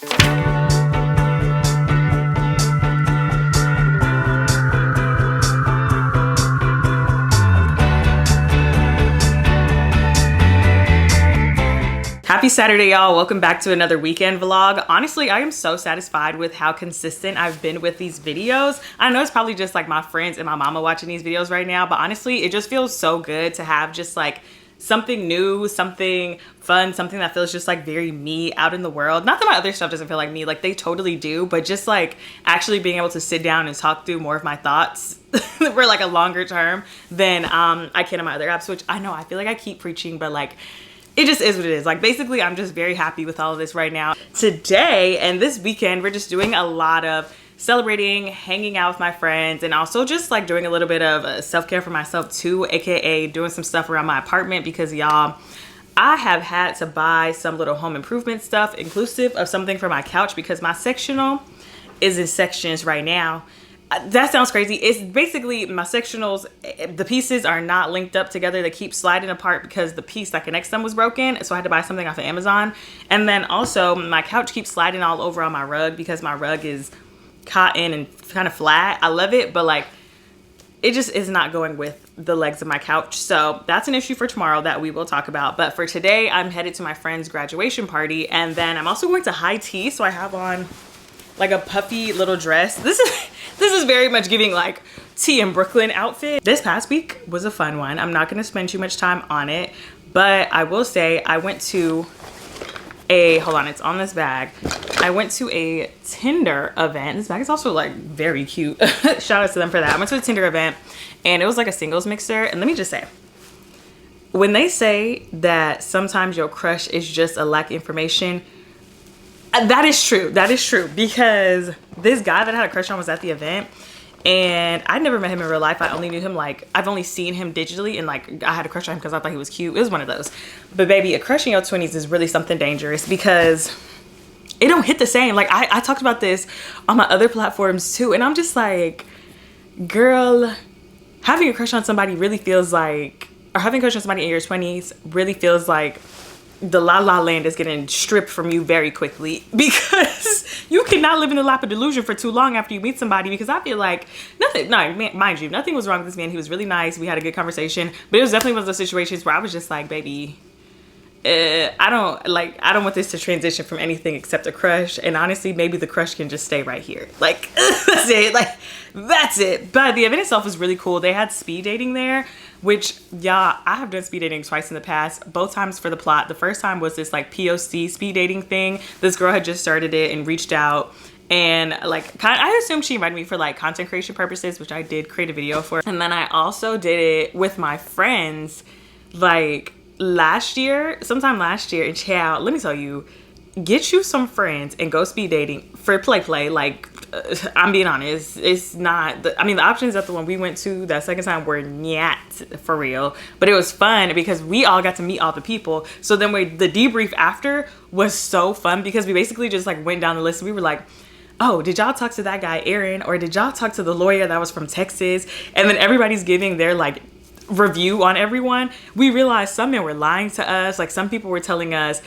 Happy Saturday, y'all. Welcome back to another weekend vlog. Honestly, I am so satisfied with how consistent I've been with these videos. I know it's probably just like my friends and my mama watching these videos right now, but honestly, it just feels so good to have just like something new, something fun, something that feels just like very me out in the world. Not that my other stuff doesn't feel like me, like they totally do, but just like actually being able to sit down and talk through more of my thoughts for like a longer term than I can on my other apps, which I know I feel like I keep preaching, but like it just is what it is. Like basically I'm just very happy with all of this right now. Today and this weekend, we're just doing a lot of celebrating, hanging out with my friends, and also just like doing a little bit of self-care for myself too, aka doing some stuff around my apartment because y'all, I have had to buy some little home improvement stuff inclusive of something for my couch because my sectional is in sections right now. That sounds crazy. It's basically my sectionals, the pieces are not linked up together. They keep sliding apart because the piece that connects them was broken. So I had to buy something off of Amazon. And then also my couch keeps sliding all over on my rug because my rug is cotton and kind of flat. I love it, but like it just is not going with the legs of my couch. So that's an issue for tomorrow that we will talk about. But for today, I'm headed to my friend's graduation party. And then I'm also going to high tea. So I have on like a puffy little dress. This is very much giving like tea in Brooklyn outfit. This past week was a fun one. I'm not gonna spend too much time on it, but I will say I went to hold on, it's on this bag. I went to a Tinder event. This bag is also like very cute. Shout out to them for that. I went to a Tinder event and it was like a singles mixer. And let me just say, when they say that sometimes your crush is just a lack of information, that is true. That is true because this guy that I had a crush on was at the event and I never met him in real life. I only knew him like, I've only seen him digitally and like I had a crush on him because I thought he was cute. It was one of those. But baby, a crush in your 20s is really something dangerous because it don't hit the same. Like I talked about this on my other platforms too. And I'm just like, girl, having a crush on somebody really feels like, or having a crush on somebody in your 20s really feels like the la la land is getting stripped from you very quickly because you cannot live in the lap of delusion for too long after you meet somebody. Because I feel like mind you, nothing was wrong with this man. He was really nice. We had a good conversation, but it was definitely one of those situations where I was just like, baby, I don't want this to transition from anything except a crush. And honestly, maybe the crush can just stay right here. Like that's it. Like that's it. But the event itself was really cool. They had speed dating there, which y'all, I have done speed dating twice in the past, both times for the plot. The first time was this like POC speed dating thing. This girl had just started it and reached out and like I assumed she invited me for like content creation purposes, which I did create a video for. And then I also did it with my friends like sometime last year. And child, let me tell you, get you some friends and go speed dating for play. Like I'm being honest, it's not the options at the one we went to that second time were nyat for real, but it was fun because we all got to meet all the people. So then the debrief after was so fun because we basically just like went down the list. We were like, oh, did y'all talk to that guy Aaron, or did y'all talk to the lawyer that was from Texas? And then everybody's giving their like review on everyone. We realized some men were lying to us. Like some people were telling us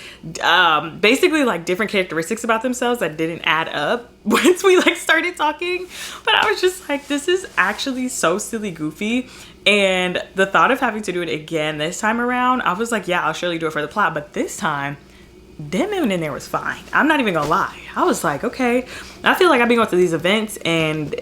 basically like different characteristics about themselves that didn't add up once we like started talking. But I was just like, this is actually so silly goofy. And the thought of having to do it again this time around, I was like, yeah, I'll surely do it for the plot. But this time, them men in there was fine. I'm not even gonna lie. I was like, okay. I feel like I've been going to these events and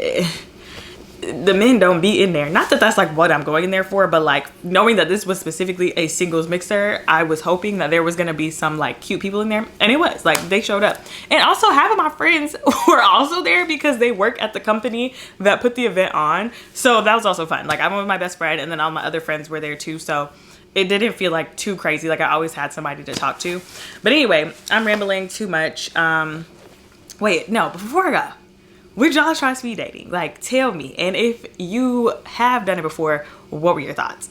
the men don't be in there. Not that that's like what I'm going in there for, but like knowing that this was specifically a singles mixer, I was hoping that there was gonna be some like cute people in there, and it was like they showed up. And also half of my friends were also there because they work at the company that put the event on, so that was also fun. Like I went with my best friend and then all my other friends were there too, so it didn't feel like too crazy. Like I always had somebody to talk to. But anyway, I'm rambling too much. Wait, no, before I go, would y'all try speed dating? Like, tell me. And if you have done it before, what were your thoughts?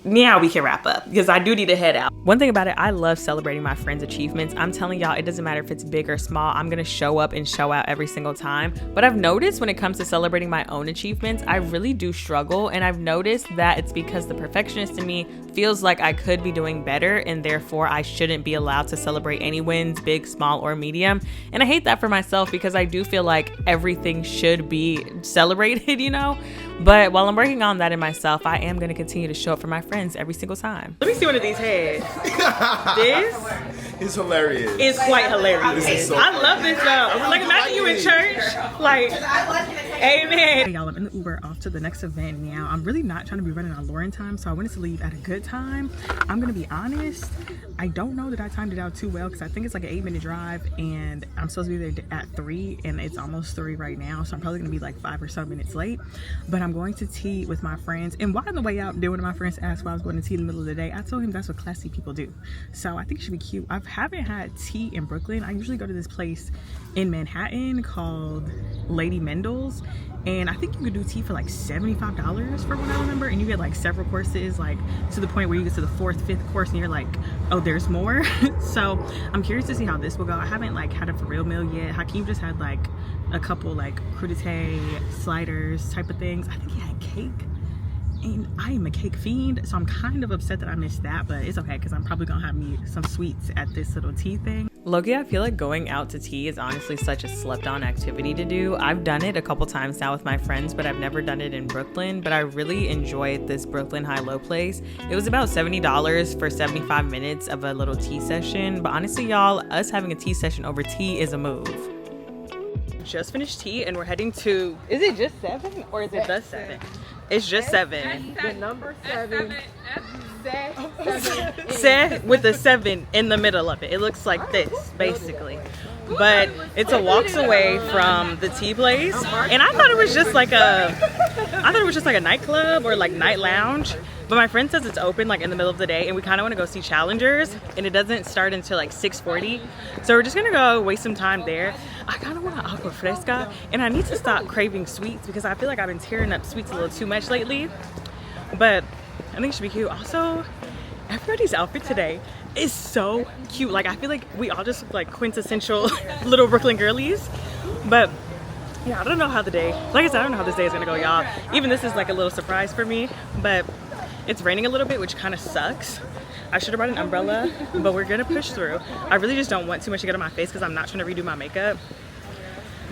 now we can wrap up because I do need to head out. One thing about it, I love celebrating my friends' achievements. I'm telling y'all, it doesn't matter if it's big or small. I'm gonna show up and show out every single time. But I've noticed when it comes to celebrating my own achievements, I really do struggle. And I've noticed that it's because the perfectionist in me feels like I could be doing better and therefore I shouldn't be allowed to celebrate any wins, big, small, or medium. And I hate that for myself because I do feel like everything should be celebrated, you know? But while I'm working on that in myself, I am gonna continue to show up for my friends every single time. Let me see one of these heads. This is hilarious. It's quite hilarious. This is so I love this though. Like imagine you in church, like, amen. Hey y'all, I'm in the Uber off to the next event now. I'm really not trying to be running on Lauren time, so I wanted to leave at a good time. I'm gonna be honest, I don't know that I timed it out too well because I think it's like an 8-minute drive and I'm supposed to be there at 3 and it's almost 3 right now, so I'm probably gonna be like 5 or so minutes late. But I'm going to tea with my friends, and while on the way out there, one of my friends asked why I was going to tea in the middle of the day. I told him that's what classy people do, so I think it should be cute. I haven't had tea in Brooklyn. I usually go to this place in Manhattan called Lady Mendel's, and I think you could do tea for like $75 for what I remember, and you get like several courses, like to the point where you get to the 4th, 5th course and you're like, oh, there's more. So I'm curious to see how this will go. I haven't like had a for real meal yet. Hakeem just had like a couple like crudité sliders type of things. I think he had cake, and I am a cake fiend, so I'm kind of upset that I missed that, but it's okay because I'm probably gonna have me some sweets at this little tea thing. Loki, I feel like going out to tea is honestly such a slept on activity to do. I've done it a couple times now with my friends, but I've never done it in Brooklyn. But I really enjoyed this Brooklyn high-low place. It was about $70 for 75 minutes of a little tea session. But honestly, y'all, us having a tea session over tea is a move. Just finished tea and we're heading to, is it just 7 or is it the 7? It's just 7. The number 7. Set with a 7 in the middle of it. It looks like this basically, but it's a walks away from the tea place, and I thought it was just like a nightclub or like night lounge. But my friend says it's open like in the middle of the day, and we kind of want to go see Challengers, and it doesn't start until like 6:40. So we're just gonna go waste some time there. I kind of want an agua fresca, and I need to stop craving sweets because I feel like I've been tearing up sweets a little too much lately. But I think it should be cute. Also, everybody's outfit today is so cute. Like I feel like we all just look like quintessential little Brooklyn girlies. But yeah, I don't know how the day, like I said, I don't know how this day is gonna go, y'all. Even this is like a little surprise for me, but it's raining a little bit, which kind of sucks. I should have brought an umbrella, but we're gonna push through. I really just don't want too much to get on my face because I'm not trying to redo my makeup.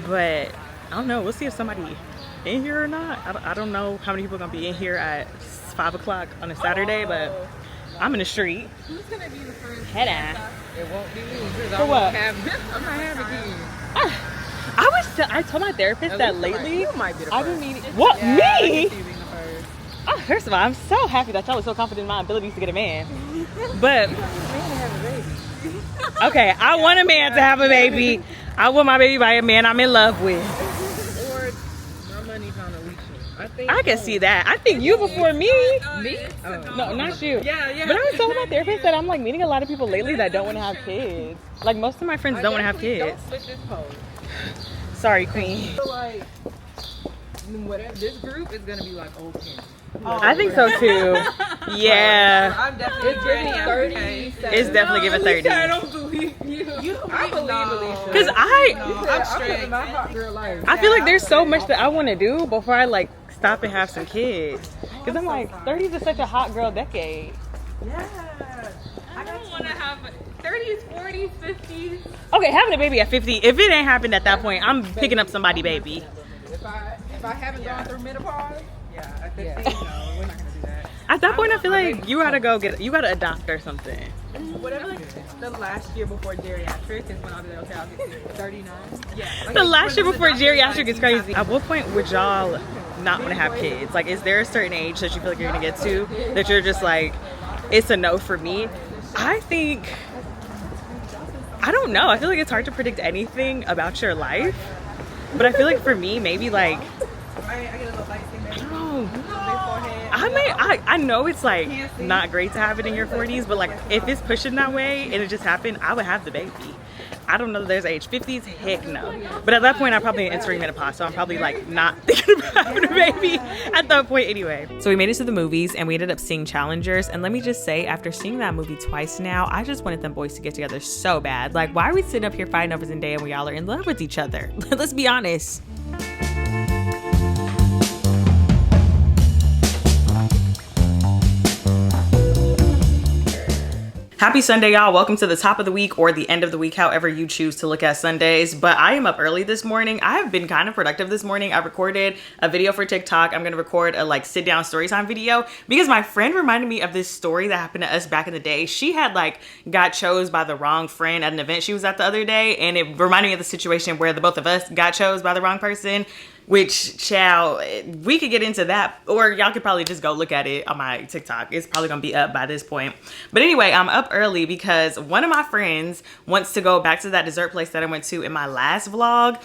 But I don't know, we'll see if somebody in here or not. I don't know how many people are gonna be in here at 5 o'clock on a Saturday, but I'm in the street. Who's gonna be the first? Head on. It won't be me. For what? I'm not having kids. I told my therapist that lately You might be the I've first. been meeting. What, Yeah, me? I can see being the first. Oh, first of all, I'm so happy that y'all are so confident in my abilities to get a man. But Man to have a baby. okay, I want a man to have a baby. I want my baby by a man I'm in love with. Or my money's on Alicia. I can see that. I think you before me. Me? No, not you. Yeah. But I was telling my therapist that I'm like meeting a lot of people lately that don't want to have kids. Like most of my friends don't want to have kids. Don't switch this pose. Sorry, queen. I feel like whatever this group is gonna be like old Kim. I think so too. Yeah. I'm definitely giving 30. It's definitely giving 30. I don't believe you. I believe Alicia. Because I'm straight. My hot girl life. I feel like there's so much that I want to do before I like stop and have some kids. Because I'm like, 30s is such a hot girl decade. Yeah. I don't want to have 30s, 40s, 50s. Okay, having a baby at 50, if it ain't happened at that point, I'm picking up somebody baby. If I haven't gone through menopause, at 15, no, we're not gonna do that. At that point, I feel like you gotta adopt or something. Whatever, like the last year before geriatric is when I'll be like, okay, I'll get 39. Yeah. Like, The last year when before the doctor's geriatric like, is crazy. At what point would y'all not want to have kids? Like, is there a certain age that you feel like you're gonna get to that you're just like, it's a no for me? I think, I don't know. I feel like it's hard to predict anything about your life. But I feel like for me, maybe like, I get a little light skin I don't know. I know it's like not great to have it in your 40s, but like if it's pushing that way and it just happened, I would have the baby. I don't know that there's age. 50s, heck no. But at that point, I'm probably entering menopause, so I'm probably like not thinking about having a baby at that point anyway. So we made it to the movies and we ended up seeing Challengers. And let me just say, after seeing that movie twice now, I just wanted them boys to get together so bad. Like, why are we sitting up here fighting over Zendaya and we all are in love with each other? Let's be honest. Happy Sunday, y'all. Welcome to the top of the week or the end of the week, however you choose to look at Sundays. But I am up early this morning. I have been kind of productive this morning. I recorded a video for TikTok. I'm going to record a like sit down story time video because my friend reminded me of this story that happened to us back in the day. She had like got chose by the wrong friend at an event she was at the other day. And it reminded me of the situation where the both of us got chose by the wrong person. Which, child, we could get into that, or y'all could probably just go look at it on my TikTok. It's probably gonna be up by this point. But anyway, I'm up early because one of my friends wants to go back to that dessert place that I went to in my last vlog.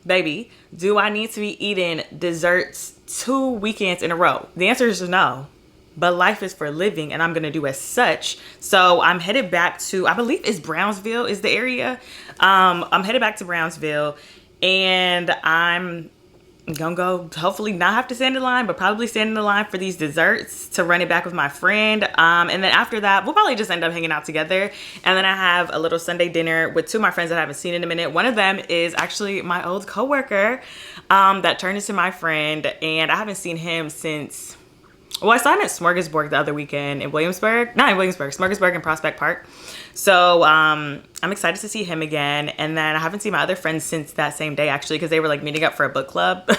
Baby, do I need to be eating desserts 2 weekends in a row? The answer is no. But life is for living, and I'm gonna do as such. So I'm headed back to, I believe it's Brownsville is the area. I'm headed back to Brownsville, and I'm gonna go hopefully not have to stand in line, but probably stand in the line for these desserts to run it back with my friend. And then after that, we'll probably just end up hanging out together. And then I have a little Sunday dinner with 2 of my friends that I haven't seen in a minute. One of them is actually my old coworker that turned into my friend, and I haven't seen him since, well, I saw him at Smorgasburg the other weekend in Williamsburg. Not in Williamsburg, Smorgasburg in Prospect Park. So I'm excited to see him again. And then I haven't seen my other friends since that same day, actually, because they were like meeting up for a book club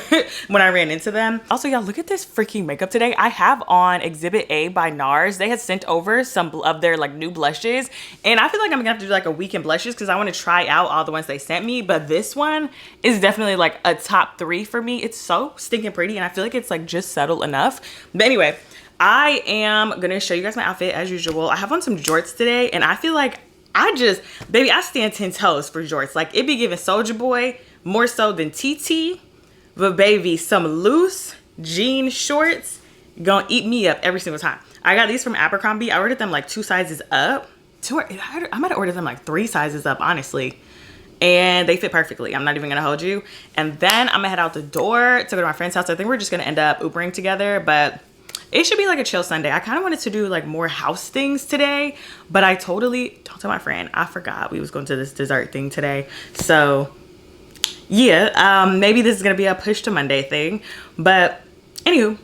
when I ran into them. Also, y'all, look at this freaking makeup today. I have on Exhibit A by NARS. They had sent over some of their like new blushes. And I feel like I'm gonna have to do like a week in blushes because I want to try out all the ones they sent me. But this one is definitely like a top 3 for me. It's so stinking pretty, and I feel like it's like just subtle enough. But anyway, I am gonna show you guys my outfit as usual. I have on some jorts today, and I feel like baby, I stand 10 toes for jorts. Like, it be giving Soulja Boy more so than TT, but baby, some loose jean shorts gonna eat me up every single time. I got these from Abercrombie. I ordered them like 2 sizes up. I might have ordered them like 3 sizes up, honestly. And they fit perfectly. I'm not even gonna hold you. And then I'm gonna head out the door to go to my friend's house. I think we're just gonna end up Ubering together, but it should be like a chill Sunday. I kind of wanted to do like more house things today, but I totally, don't tell my friend, I forgot we was going to this dessert thing today. So yeah, maybe this is gonna be a push to Monday thing, but anywho,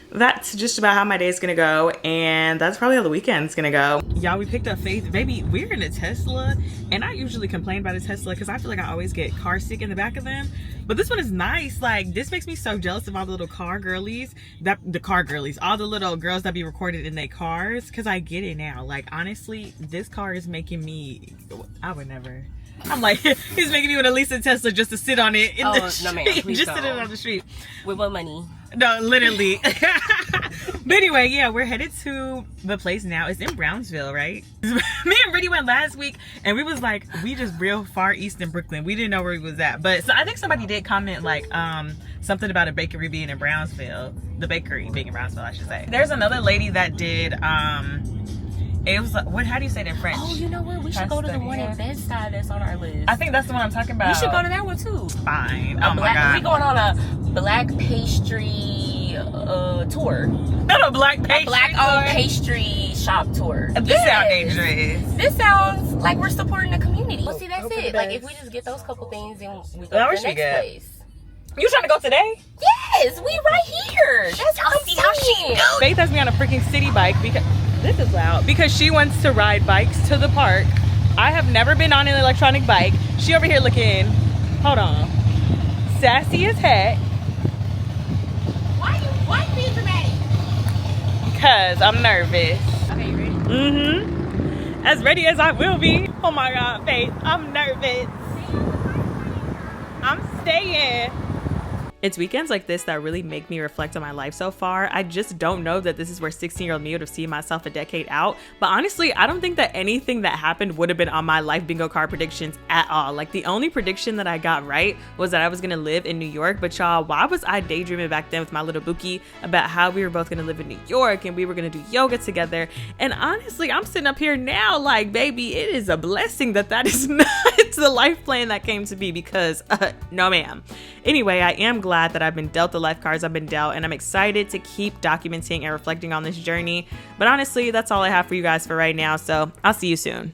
that's just about how my day is gonna go, and that's probably how the weekend's gonna go. Y'all, we picked up Faith. Baby, we're in a Tesla, and I usually complain about a Tesla because I feel like I always get car sick in the back of them, but this one is nice. Like, this makes me so jealous of all the little car girlies, all the little girls that be recorded in their cars, because I get it now. Like, honestly, this car is making me, I would never. I'm like, he's making me want to lease a Tesla just to sit on it in the street. No, ma'am, please just sit it on the street. With what money? No, literally. But anyway, yeah, we're headed to the place now. It's in Brownsville, right? Me and Brittany went last week, and we was like, we just real far east in Brooklyn. We didn't know where we was at. But so I think somebody did comment like something about a bakery being in Brownsville. The bakery being in Brownsville, I should say. There's another lady that did it was like, how do you say it in French? Oh, you know what? We should go to the one in Bed-Stuy that's on our list. I think that's the one I'm talking about. We should go to that one too. Fine. Oh my God. We going on a black pastry tour. Not a black pastry. A black-owned pastry shop tour. This sounds dangerous. This sounds like we're supporting the community. Well, see, that's it. Like, if we just get those couple things, then we go to the next place. You trying to go today? Yes, we right here. That's how she goes. Faith has me on a freaking city bike because this is loud. Because she wants to ride bikes to the park. I have never been on an electronic bike. She over here looking, hold on, sassy as heck. Why you being dramatic? Because I'm nervous. Okay, you ready? As ready as I will be. Oh my God, Faith, I'm nervous. I'm staying. It's weekends like this that really make me reflect on my life so far. I just don't know that this is where 16-year-old me would have seen myself a decade out. But honestly, I don't think that anything that happened would have been on my life bingo card predictions at all. Like, the only prediction that I got right was that I was gonna live in New York. But y'all, why was I daydreaming back then with my little bookie about how we were both gonna live in New York and we were gonna do yoga together? And honestly, I'm sitting up here now like, baby, it is a blessing that that is not to the life plan that came to be, because no ma'am. Anyway, I am glad that I've been dealt the life cards I've been dealt, and I'm excited to keep documenting and reflecting on this journey. But honestly, that's all I have for you guys for right now, so I'll see you soon.